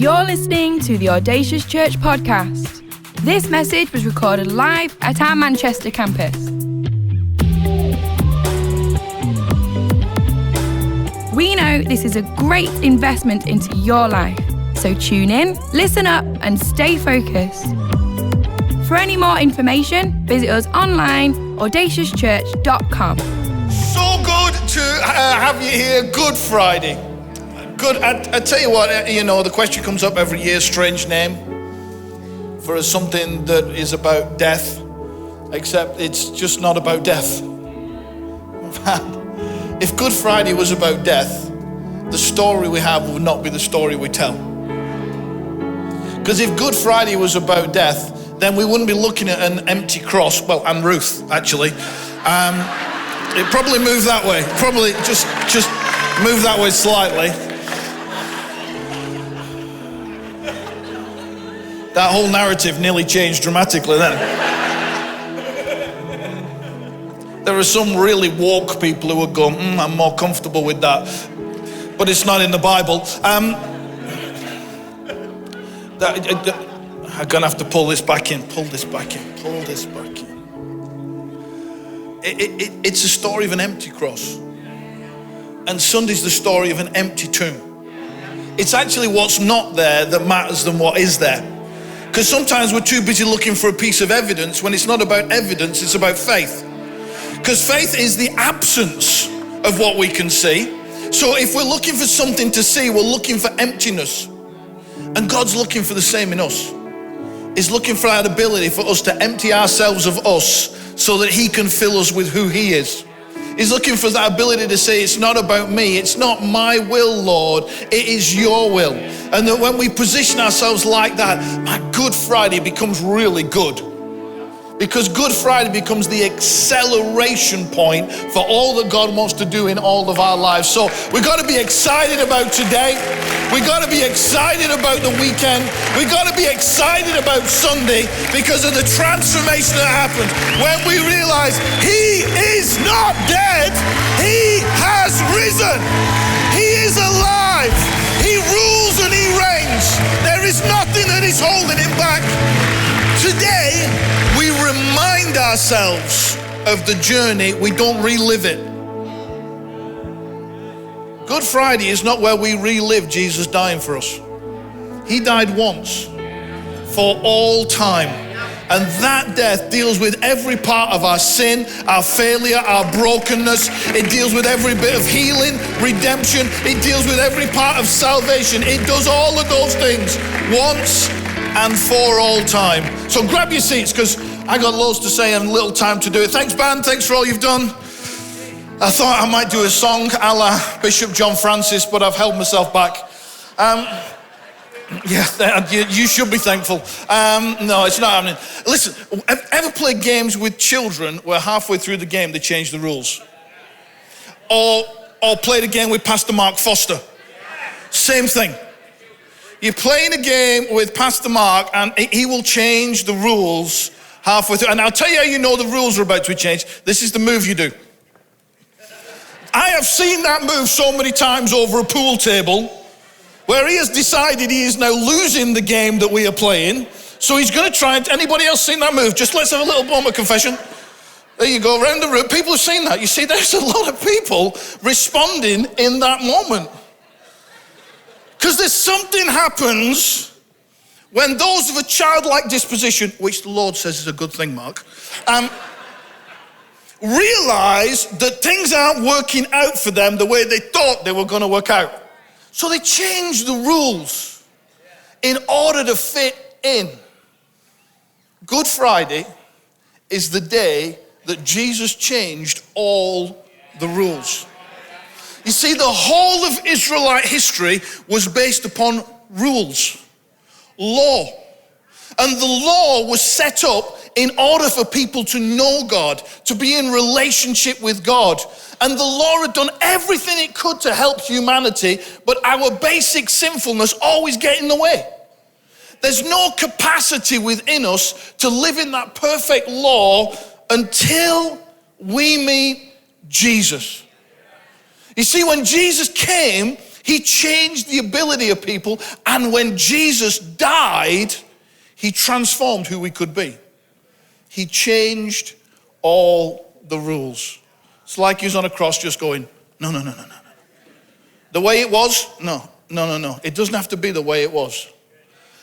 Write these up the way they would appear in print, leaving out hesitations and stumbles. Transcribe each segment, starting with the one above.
You're listening to the Audacious Church podcast. This message was recorded live at our Manchester campus. We know this is a great investment into your life, so tune in, listen up, and stay focused. For any more information, visit us online, audaciouschurch.com. So good to have you here. Good Friday. Good. I tell you what, the question comes up every year, strange name for something that is about death, except it's just not about death. If Good Friday was about death, the story we have would not be the story we tell. Because if Good Friday was about death, then we wouldn't be looking at an empty cross. Well, and Ruth, actually. It probably moved that way. Probably just move that way slightly. That whole narrative nearly changed dramatically then. There are some really woke people who would go, I'm more comfortable with that. But it's not in the Bible. I'm gonna have to pull this back in. It's a story of an empty cross. And Sunday's the story of an empty tomb. It's actually what's not there that matters than what is there. Because sometimes we're too busy looking for a piece of evidence when it's not about evidence, it's about faith. Because faith is the absence of what we can see. So if we're looking for something to see, we're looking for emptiness. And God's looking for the same in us. He's looking for that ability for us to empty ourselves of us so that he can fill us with who he is. He's looking for that ability to say, it's not about me, it's not my will, Lord, it is your will. And that when we position ourselves like that, my Good Friday becomes really good. Because Good Friday becomes the acceleration point for all that God wants to do in all of our lives. So we've got to be excited about today. We've got to be excited about the weekend. We've got to be excited about Sunday because of the transformation that happens when we realize he is not dead. He has risen. He is alive. He rules and he reigns. There is nothing that is holding him back. Today, we remind ourselves of the journey, we don't relive it. Good Friday is not where we relive Jesus dying for us. He died once for all time. And that death deals with every part of our sin, our failure, our brokenness. It deals with every bit of healing, redemption. It deals with every part of salvation. It does all of those things once and for all time. So grab your seats because I got loads to say and little time to do it. Thanks, band. Thanks for all you've done. I thought I might do a song a la Bishop John Francis, but I've held myself back. You should be thankful. No, it's not happening. Listen, ever played games with children where halfway through the game they change the rules? Or played a game with Pastor Mark Foster? Same thing. You're playing a game with Pastor Mark and he will change the rules halfway through. And I'll tell you how you know the rules are about to be changed. This is the move you do. I have seen that move so many times over a pool table where he has decided he is now losing the game that we are playing. So he's going to try and... Anybody else seen that move? Just let's have a little moment of confession. There you go, around the room. People have seen that. You see, there's a lot of people responding in that moment. Because there's something happens when those of a childlike disposition, which the Lord says is a good thing, Mark, realize that things aren't working out for them the way they thought they were going to work out. So they change the rules in order to fit in. Good Friday is the day that Jesus changed all the rules. You see, the whole of Israelite history was based upon rules, law. And the law was set up in order for people to know God, to be in relationship with God. And the law had done everything it could to help humanity, but our basic sinfulness always get in the way. There's no capacity within us to live in that perfect law until we meet Jesus. You see, when Jesus came, He changed the ability of people, and when Jesus died, he transformed who we could be. He changed all the rules. It's like he was on a cross just going, no. The way it was, no. It doesn't have to be the way it was.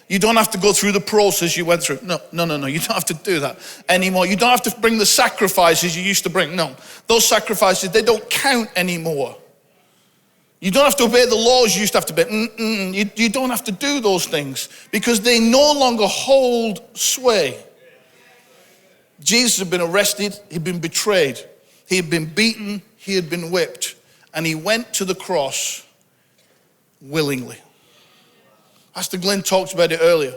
You don't have to go through the process you went through. No. You don't have to do that anymore. You don't have to bring the sacrifices you used to bring. No, those sacrifices, they don't count anymore. You don't have to obey the laws you used to have to obey. You don't have to do those things because they no longer hold sway. Jesus had been arrested, he'd been betrayed, he had been beaten, he had been whipped, and he went to the cross willingly. Pastor Glenn talked about it earlier.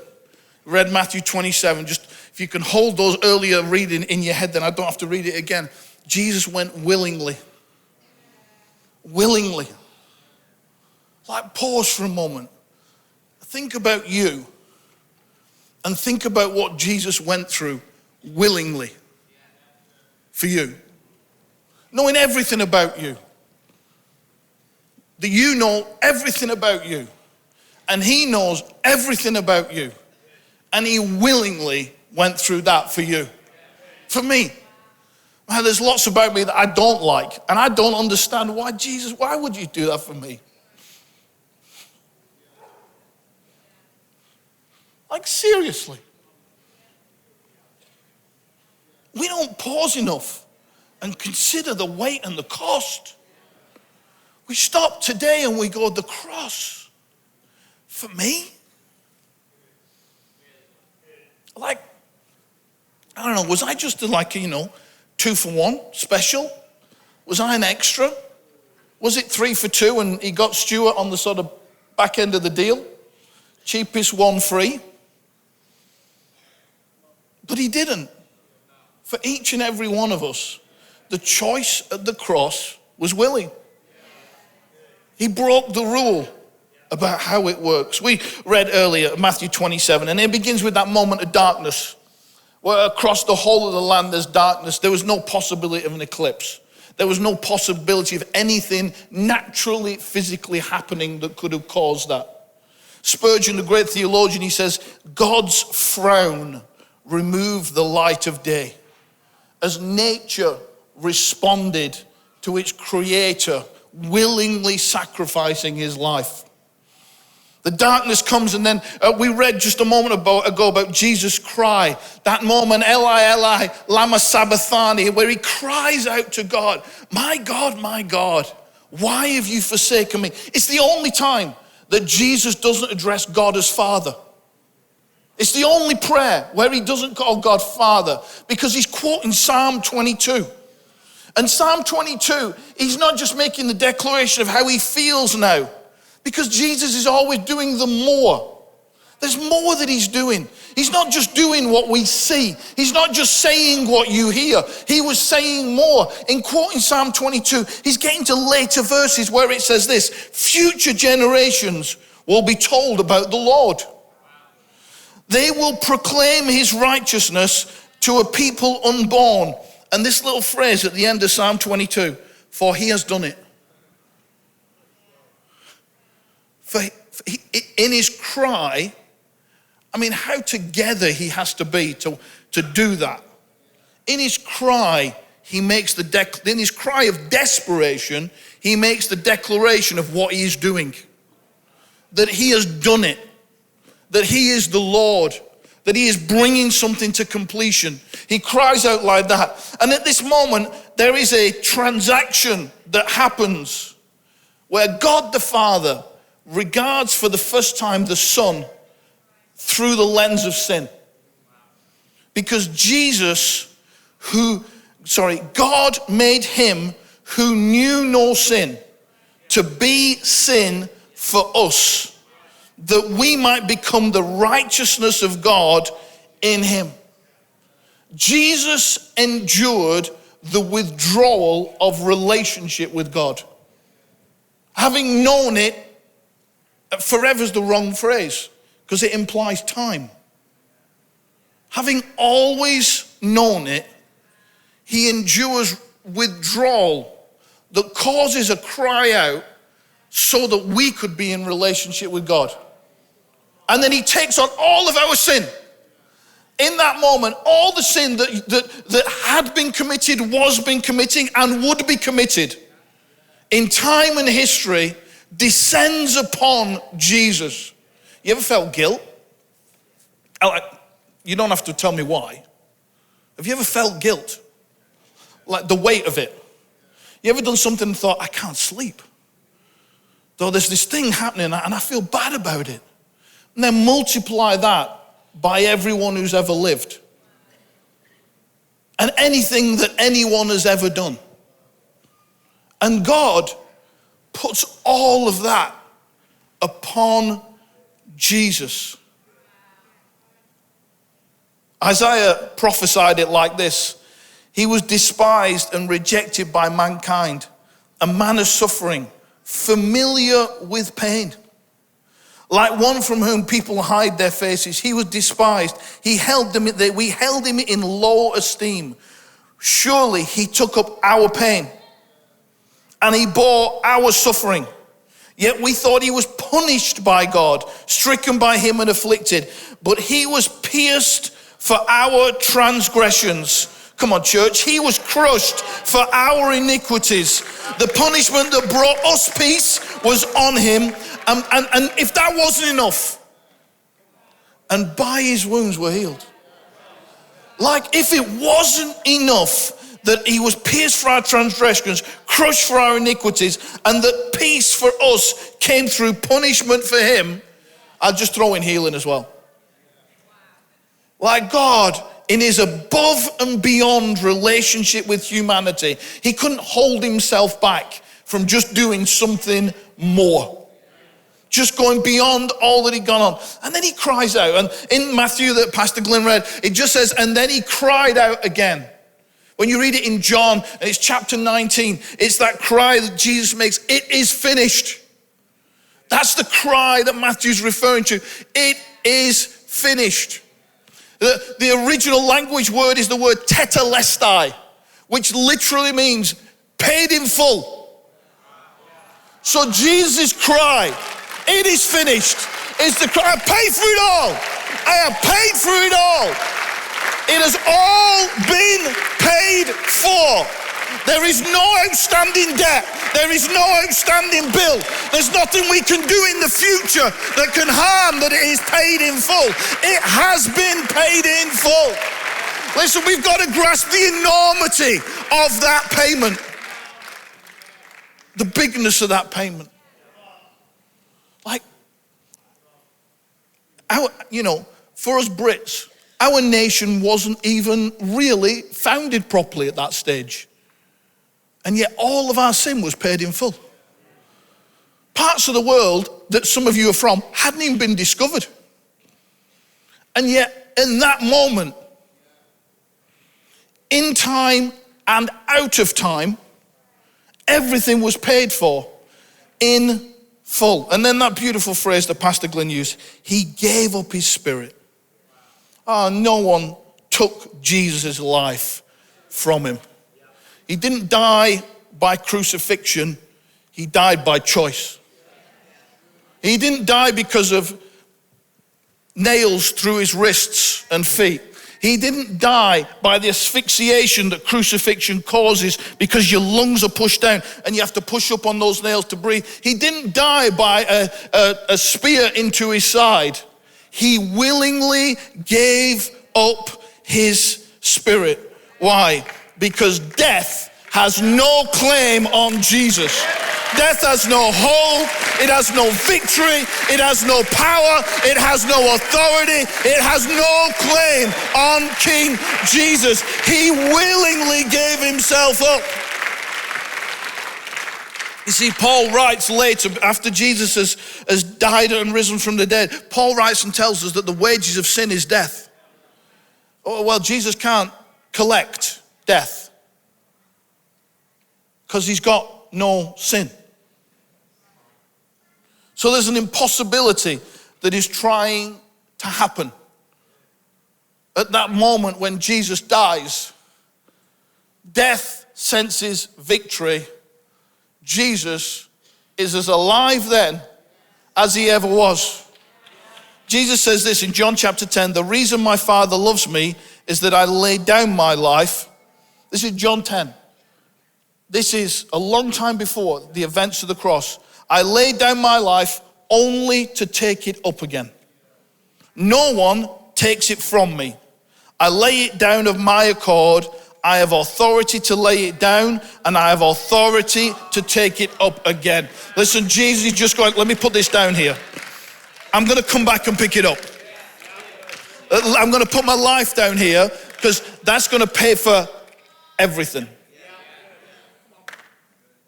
Read Matthew 27. Just if you can hold those earlier reading in your head, then I don't have to read it again. Jesus went willingly. Willingly. Like, pause for a moment. Think about you and think about what Jesus went through willingly for you. Knowing everything about you. That you know everything about you. And he knows everything about you. And he willingly went through that for you. For me. Now, there's lots about me that I don't like. And I don't understand why, Jesus, why would you do that for me? Like, seriously. We don't pause enough and consider the weight and the cost. We stop today and we go, the cross. For me? Like, I don't know, was I just like, 2 for 1 special? Was I an extra? Was it 3 for 2 and he got Stuart on the sort of back end of the deal? Cheapest one free? But he didn't. For each and every one of us, the choice at the cross was willing. He broke the rule about how it works. We read earlier Matthew 27, and it begins with that moment of darkness, where across the whole of the land there's darkness. There was no possibility of an eclipse. There was no possibility of anything naturally, physically happening that could have caused that. Spurgeon, the great theologian, he says, God's frown removed the light of day as nature responded to its creator, willingly sacrificing his life. The darkness comes, and then we read just a moment ago about Jesus' cry. That moment, Eli, Eli, lama sabachthani, where he cries out to God, my God, why have you forsaken me? It's the only time that Jesus doesn't address God as Father. It's the only prayer where he doesn't call God Father, because he's quoting Psalm 22. And Psalm 22, he's not just making the declaration of how he feels now, because Jesus is always doing the more. There's more that he's doing. He's not just doing what we see. He's not just saying what you hear. He was saying more. In quoting Psalm 22, he's getting to later verses where it says this, future generations will be told about the Lord. They will proclaim his righteousness to a people unborn. And this little phrase at the end of Psalm 22, for he has done it. In his cry, how together he has to be to do that. In his cry, in his cry of desperation, he makes the declaration of what he is doing. That he has done it. That he is the Lord. That he is bringing something to completion. He cries out like that. And at this moment, there is a transaction that happens where God the Father regards for the first time the Son through the lens of sin. Because God made him who knew no sin to be sin for us, that we might become the righteousness of God in him. Jesus endured the withdrawal of relationship with God. Having known it, forever is the wrong phrase, because it implies time. Having always known it, he endures withdrawal that causes a cry out so that we could be in relationship with God. And then he takes on all of our sin. In that moment, all the sin that had been committed, was being committing, and would be committed in time and history descends upon Jesus. You ever felt guilt? You don't have to tell me why. Have you ever felt guilt? Like the weight of it. You ever done something and thought, I can't sleep? Though there's this thing happening and I feel bad about it. And then multiply that by everyone who's ever lived. And anything that anyone has ever done. And God puts all of that upon Jesus. Isaiah prophesied it like this. He was despised and rejected by mankind, a man of suffering, familiar with pain. Like one from whom people hide their faces, he was despised. We held him in low esteem. Surely he took up our pain and he bore our suffering. Yet we thought he was punished by God, stricken by him and afflicted. But he was pierced for our transgressions. Come on, church. He was crushed for our iniquities. The punishment that brought us peace was on him. And if that wasn't enough, and by his wounds we're healed. Like if it wasn't enough that he was pierced for our transgressions, crushed for our iniquities, and that peace for us came through punishment for him, I'll just throw in healing as well. Like God, in his above and beyond relationship with humanity, he couldn't hold himself back from just doing something more. Just going beyond all that he'd gone on. And then he cries out. And in Matthew that Pastor Glenn read, it just says, and then he cried out again. When you read it in John, and it's chapter 19, it's that cry that Jesus makes, it is finished. That's the cry that Matthew's referring to. It is finished. The original language word is the word tetelestai, which literally means paid in full. So Jesus' cry, it is finished, is the cry, I paid for it all. I have paid for it all. It has all been paid for. There is no outstanding debt. There is no outstanding bill. There's nothing we can do in the future that can harm that it is paid in full. It has been paid in full. Listen, we've got to grasp the enormity of that payment. The bigness of that payment. Like, for us Brits, our nation wasn't even really founded properly at that stage. And yet all of our sin was paid in full. Parts of the world that some of you are from hadn't even been discovered. And yet in that moment, in time and out of time, everything was paid for in full. And then that beautiful phrase that Pastor Glenn used, he gave up his spirit. No one took Jesus' life from him. He didn't die by crucifixion, he died by choice. He didn't die because of nails through his wrists and feet. He didn't die by the asphyxiation that crucifixion causes because your lungs are pushed down and you have to push up on those nails to breathe. He didn't die by a spear into his side. He willingly gave up his spirit. Why? Because death has no claim on Jesus. Death has no hold, it has no victory, it has no power, it has no authority, it has no claim on King Jesus. He willingly gave himself up. You see, Paul writes later, after Jesus has died and risen from the dead, Paul writes and tells us that the wages of sin is death. Oh, well, Jesus can't collect death because he's got no sin. So there's an impossibility that is trying to happen. At that moment when Jesus dies, death senses victory. Jesus is as alive then as he ever was. Jesus says this in John chapter 10, the reason my Father loves me is that I lay down my life. This is John 10. This is a long time before the events of the cross. I laid down my life only to take it up again. No one takes it from me. I lay it down of my accord. I have authority to lay it down, and I have authority to take it up again. Listen, Jesus is just going, let me put this down here. I'm going to come back and pick it up. I'm going to put my life down here because that's going to pay for everything.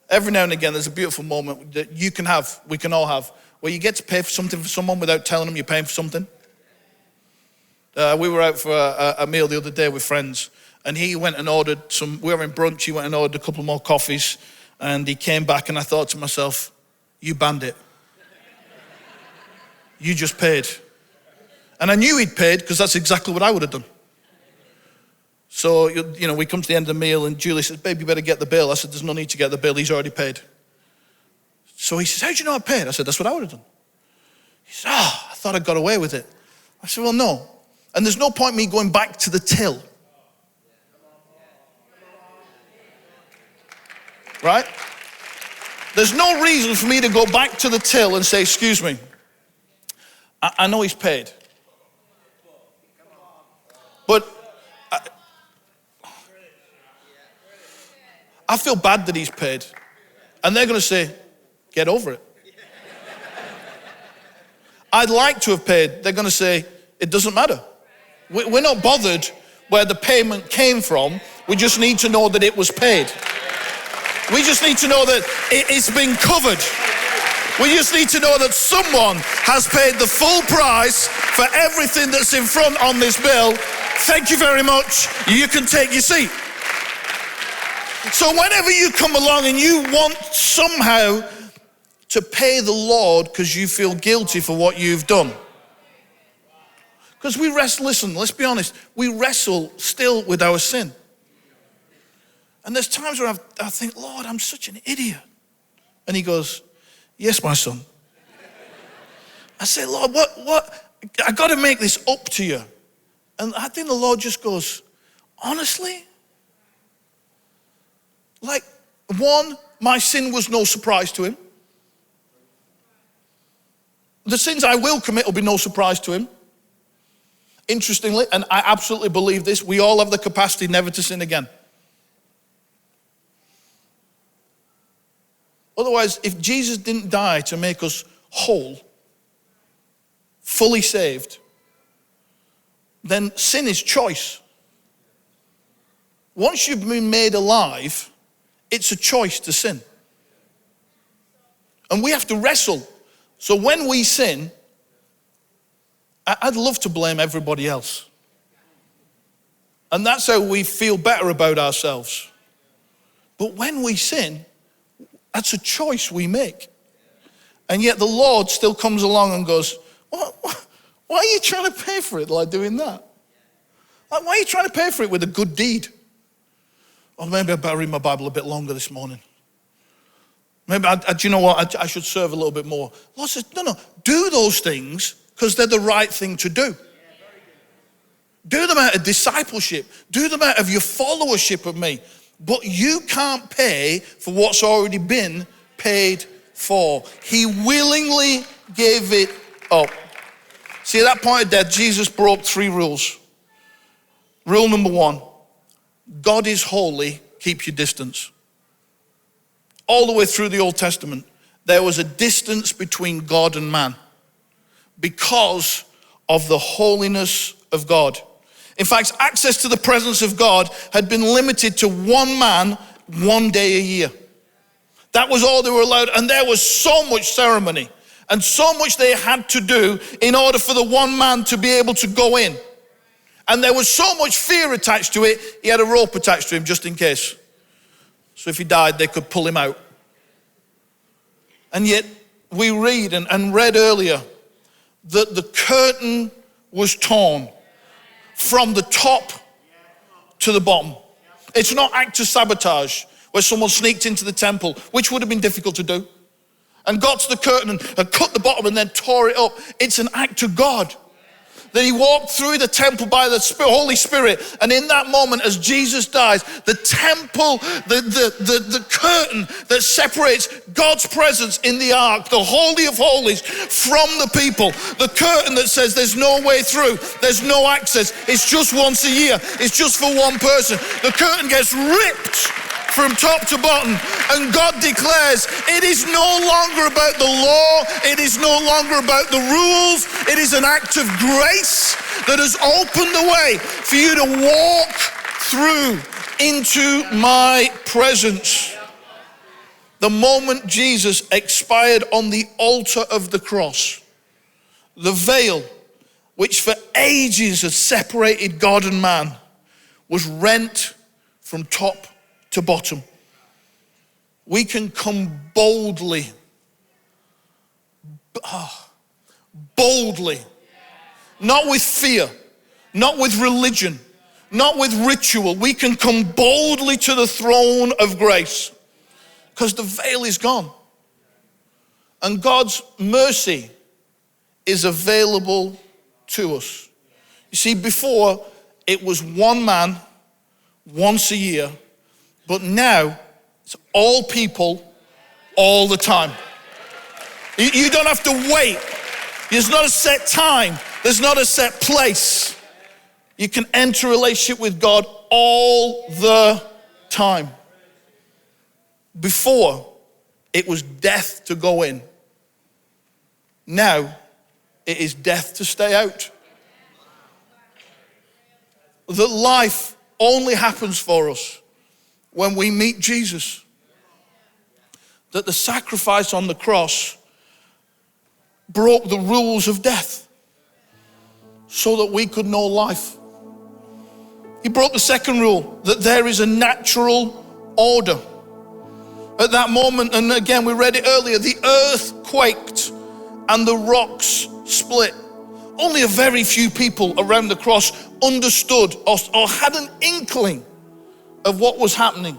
Every now and again, there's a beautiful moment that you can have, we can all have, where you get to pay for something for someone without telling them you're paying for something. We were out for a meal the other day with friends, and he went and ordered we were in brunch, he went and ordered a couple more coffees, and he came back, and I thought to myself, you bandit. You just paid. And I knew he'd paid because that's exactly what I would have done. So, you know, we come to the end of the meal and Julie says, babe, you better get the bill. I said, there's no need to get the bill. He's already paid. So he says, how do you know I paid? I said, that's what I would have done. He said, I thought I got away with it. I said, well, no. And there's no point me going back to the till. Right? There's no reason for me to go back to the till and say, excuse me, I know he's paid. But I feel bad that he's paid. And they're going to say, get over it. I'd like to have paid. They're going to say, it doesn't matter. We're not bothered where the payment came from. We just need to know that it was paid. We just need to know that it's been covered. We just need to know that someone has paid the full price for everything that's in front on this bill. Thank you very much. You can take your seat. So whenever you come along and you want somehow to pay the Lord because you feel guilty for what you've done. Because we wrestle, listen, let's be honest, we wrestle still with our sin. And there's times where I think, Lord, I'm such an idiot. And he goes, yes, my son. I say, Lord, what? I got to make this up to you. And I think the Lord just goes, honestly? Like, one, my sin was no surprise to him. The sins I will commit will be no surprise to him. Interestingly, and I absolutely believe this, we all have the capacity never to sin again. Otherwise, if Jesus didn't die to make us whole, fully saved, then sin is choice. Once you've been made alive, it's a choice to sin. And we have to wrestle. So when we sin, I'd love to blame everybody else. And that's how we feel better about ourselves. But when we sin, that's a choice we make. And yet the Lord still comes along and goes, why are you trying to pay for it like doing that? Like, why are you trying to pay for it with a good deed? Or maybe I better read my Bible a bit longer this morning. Maybe, do you know what, I should serve a little bit more. Lord says, no, do those things because they're the right thing to do. Do them out of discipleship. Do them out of your followership of me. But you can't pay for what's already been paid for. He willingly gave it up. See, at that point of death, Jesus broke 3 rules. Rule number 1, God is holy, keep your distance. All the way through the Old Testament, there was a distance between God and man because of the holiness of God. In fact, access to the presence of God had been limited to one man, 1 day a year. That was all they were allowed, and there was so much ceremony and so much they had to do in order for the one man to be able to go in. And there was so much fear attached to it, he had a rope attached to him just in case. So if he died, they could pull him out. And yet, we read and read earlier that the curtain was torn from the top to the bottom. It's not act of sabotage where someone sneaked into the temple, which would have been difficult to do. and got to the curtain and cut the bottom and then tore it up. It's an act of God. That he walked through the temple by the Holy Spirit, and in that moment as Jesus dies, the temple, the curtain that separates God's presence in the ark, the Holy of Holies, from the people, the curtain that says there's no way through, there's no access, it's just once a year, it's just for one person. The curtain gets ripped from top to bottom, and God declares it is no longer about the law, it is no longer about the rules, it is an act of grace that has opened the way for you to walk through into my presence. The moment Jesus expired on the altar of the cross, the veil, which for ages had separated God and man, was rent from top to bottom. We can come boldly, not with fear, not with religion, not with ritual. We can come boldly to the throne of grace because the veil is gone. And God's mercy is available to us. You see, before it was one man once a year, but now it's all people all the time. You don't have to wait. There's not a set time. There's not a set place. You can enter a relationship with God all the time. Before, it was death to go in. Now, it is death to stay out. That life only happens for us when we meet Jesus. That the sacrifice on the cross broke the rules of death so that we could know life. He broke the second rule, that there is a natural order. At that moment, and again we read it earlier, the earth quaked and the rocks split. Only a very few people around the cross understood or had an inkling of what was happening.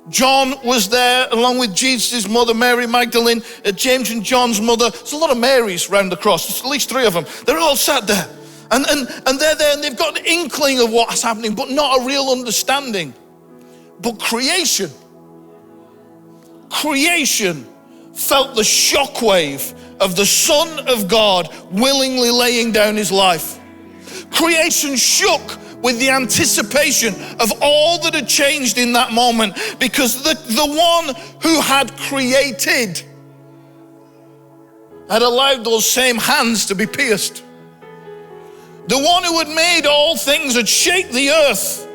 John was there along with Jesus' mother, Mary Magdalene, James and John's mother. There's a lot of Marys around the cross. There's at least 3 of them. They're all sat there. And they're there and they've got an inkling of what's happening, but not a real understanding. But creation felt the shockwave of the Son of God willingly laying down his life. Creation shook with the anticipation of all that had changed in that moment, because the one who had created had allowed those same hands to be pierced. The one who had made all things, had shaped the earth,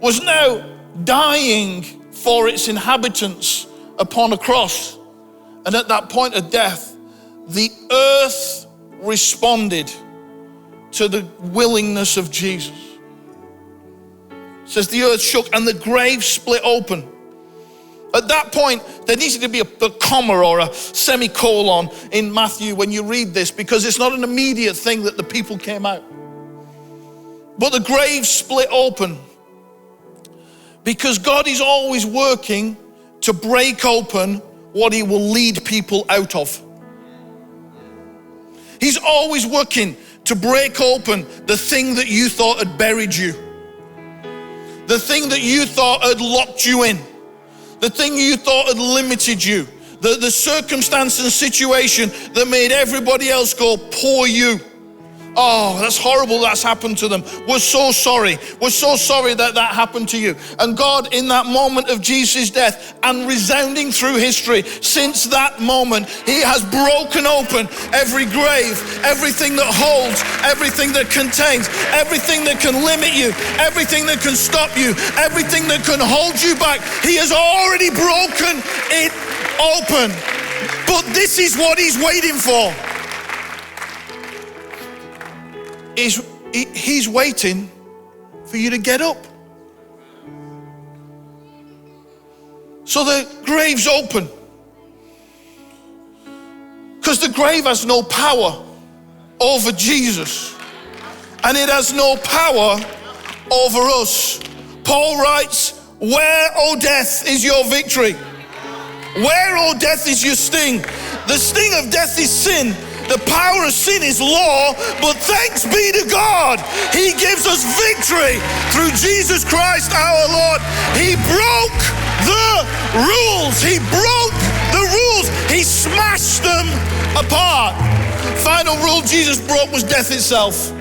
was now dying for its inhabitants upon a cross. And at that point of death, the earth responded to the willingness of Jesus. It says the earth shook and the grave split open. At that point, there needs to be a comma or a semicolon in Matthew when you read this, because it's not an immediate thing that the people came out. But the grave split open because God is always working to break open what he will lead people out of. He's always working to break open the thing that you thought had buried you, the thing that you thought had locked you in, the thing you thought had limited you, the circumstance and situation that made everybody else go, poor you. Oh, that's horrible that's happened to them. We're so sorry. We're so sorry that that happened to you. And God, in that moment of Jesus' death and resounding through history, since that moment, he has broken open every grave, everything that holds, everything that contains, everything that can limit you, everything that can stop you, everything that can hold you back. He has already broken it open. But this is what he's waiting for. He's waiting for you to get up. So the grave's open. Because the grave has no power over Jesus. And it has no power over us. Paul writes, where, O death, is your victory? Where, O death, is your sting? The sting of death is sin. The power of sin is law, but thanks be to God, he gives us victory through Jesus Christ our Lord. He broke the rules. He broke the rules. He smashed them apart. Final rule Jesus broke was death itself.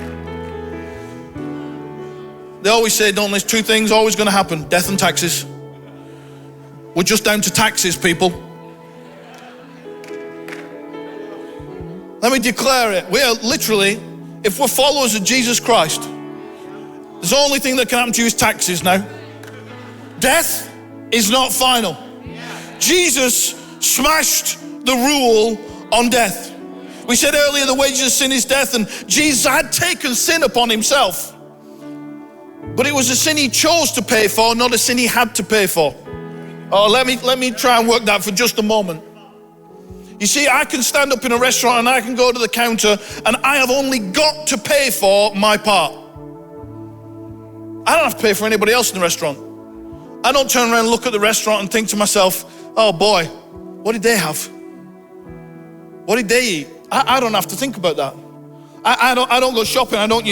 They always say, don't there's two things always going to happen, death and taxes. We're just down to taxes, people. Let me declare it. We are literally, if we're followers of Jesus Christ, the only thing that can happen to you is taxes now. Death is not final. Jesus smashed the rule on death. We said earlier the wages of sin is death, and Jesus had taken sin upon himself. But it was a sin he chose to pay for, not a sin he had to pay for. Oh, let me try and work that for just a moment. You see, I can stand up in a restaurant and I can go to the counter and I have only got to pay for my part. I don't have to pay for anybody else in the restaurant. I don't turn around and look at the restaurant and think to myself, oh boy, what did they have? What did they eat? I don't have to think about that. I don't go shopping. I don't,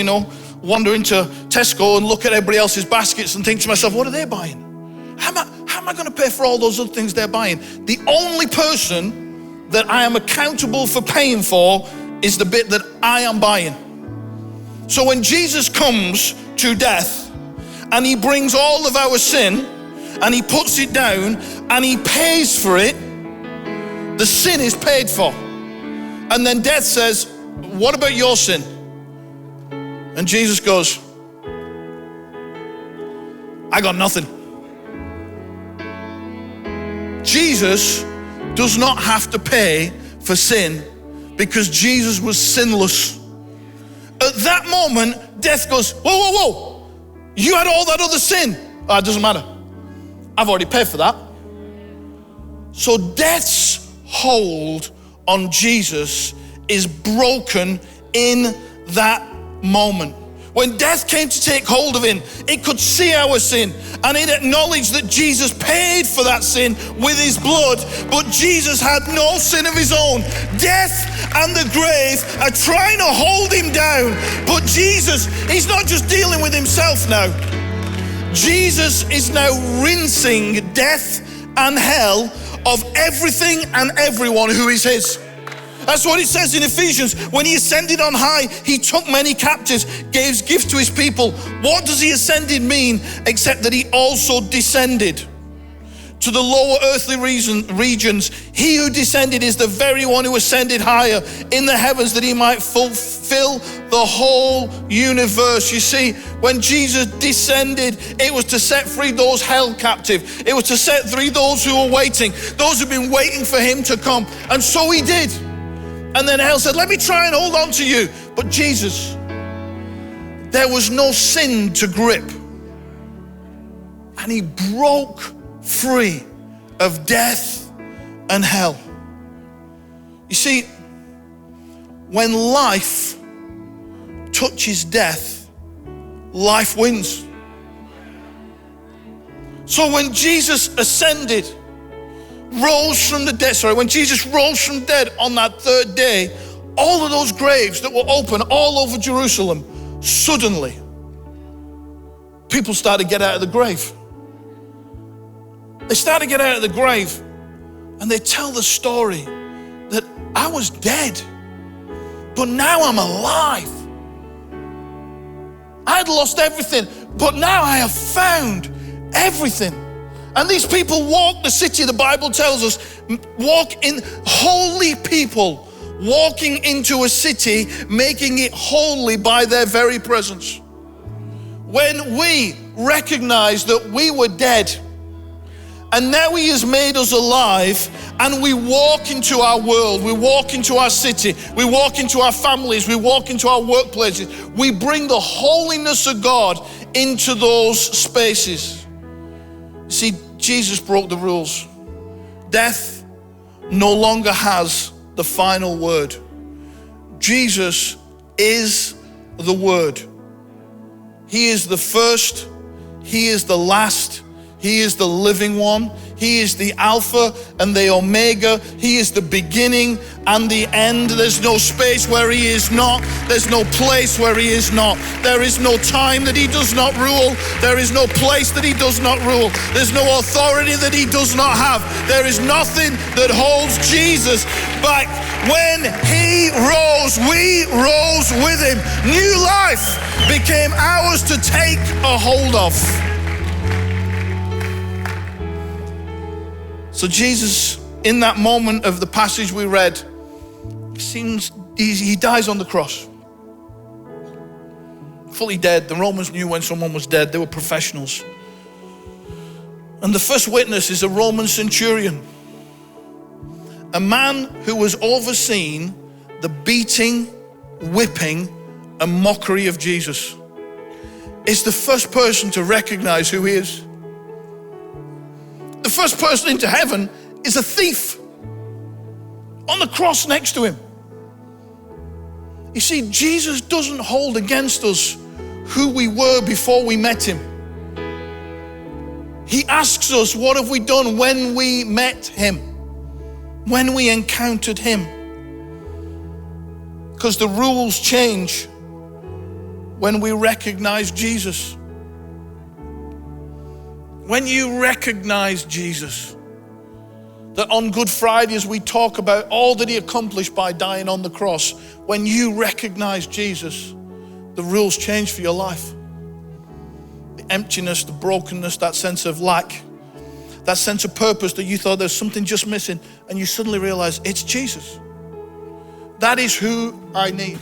wander into Tesco and look at everybody else's baskets and think to myself, what are they buying? How am I going to pay for all those other things they're buying? The only person that I am accountable for paying for is the bit that I am buying. So when Jesus comes to death and he brings all of our sin and he puts it down and he pays for it, the sin is paid for. And then death says, what about your sin? And Jesus goes, I got nothing. Jesus does not have to pay for sin because Jesus was sinless. At that moment, death goes, whoa, whoa, whoa. You had all that other sin. Oh, it doesn't matter. I've already paid for that. So death's hold on Jesus is broken in that moment. When death came to take hold of him, it could see our sin and it acknowledged that Jesus paid for that sin with his blood, but Jesus had no sin of his own. Death and the grave are trying to hold him down, but Jesus, he's not just dealing with himself now. Jesus is now rinsing death and hell of everything and everyone who is his. That's what it says in Ephesians. When he ascended on high, he took many captives, gave gifts to his people. What does he ascended mean except that he also descended to the lower earthly regions? He who descended is the very one who ascended higher in the heavens that he might fulfill the whole universe. You see, when Jesus descended, it was to set free those held captive. It was to set free those who were waiting, those who've been waiting for him to come. And so he did. And then hell said, let me try and hold on to you. But Jesus, there was no sin to grip. And he broke free of death and hell. You see, when life touches death, life wins. So when Jesus ascended, when Jesus rose from dead on that third day, all of those graves that were open all over Jerusalem, suddenly, people started to get out of the grave. They started to get out of the grave and they tell the story that I was dead, but now I'm alive. I had lost everything, but now I have found everything. And these people walk the city, the Bible tells us, walk in holy people, walking into a city, making it holy by their very presence. When we recognize that we were dead, and now he has made us alive, and we walk into our world, we walk into our city, we walk into our families, we walk into our workplaces, we bring the holiness of God into those spaces. See, Jesus broke the rules. Death no longer has the final word. Jesus is the word. He is the first, he is the last, he is the living one, He is the Alpha and the Omega. He is the beginning and the end. There's no space where he is not. There's no place where he is not. There is no time that he does not rule. There is no place that he does not rule. There's no authority that he does not have. There is nothing that holds Jesus back. When he rose, we rose with him. New life became ours to take a hold of. So Jesus, in that moment of the passage we read, he dies on the cross. Fully dead. The Romans knew when someone was dead. They were professionals. And the first witness is a Roman centurion, a man who was overseeing the beating, whipping, and mockery of Jesus. Is the first person to recognize who he is. The first person into heaven is a thief on the cross next to him. You see, Jesus doesn't hold against us who we were before we met him. He asks us, what have we done when we met him? When we encountered him? Because the rules change when we recognize Jesus. When you recognize Jesus, that on Good Friday, as we talk about all that he accomplished by dying on the cross, when you recognize Jesus, the rules change for your life. The emptiness, the brokenness, that sense of lack, that sense of purpose that you thought there's something just missing, and you suddenly realize it's Jesus. That is who I need.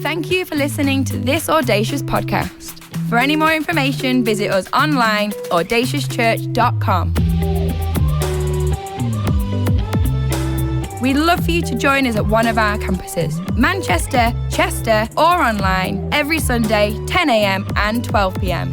Thank you for listening to this Audacious podcast. For any more information, visit us online, audaciouschurch.com. We'd love for you to join us at one of our campuses, Manchester, Chester, or online, every Sunday, 10 a.m. and 12 p.m.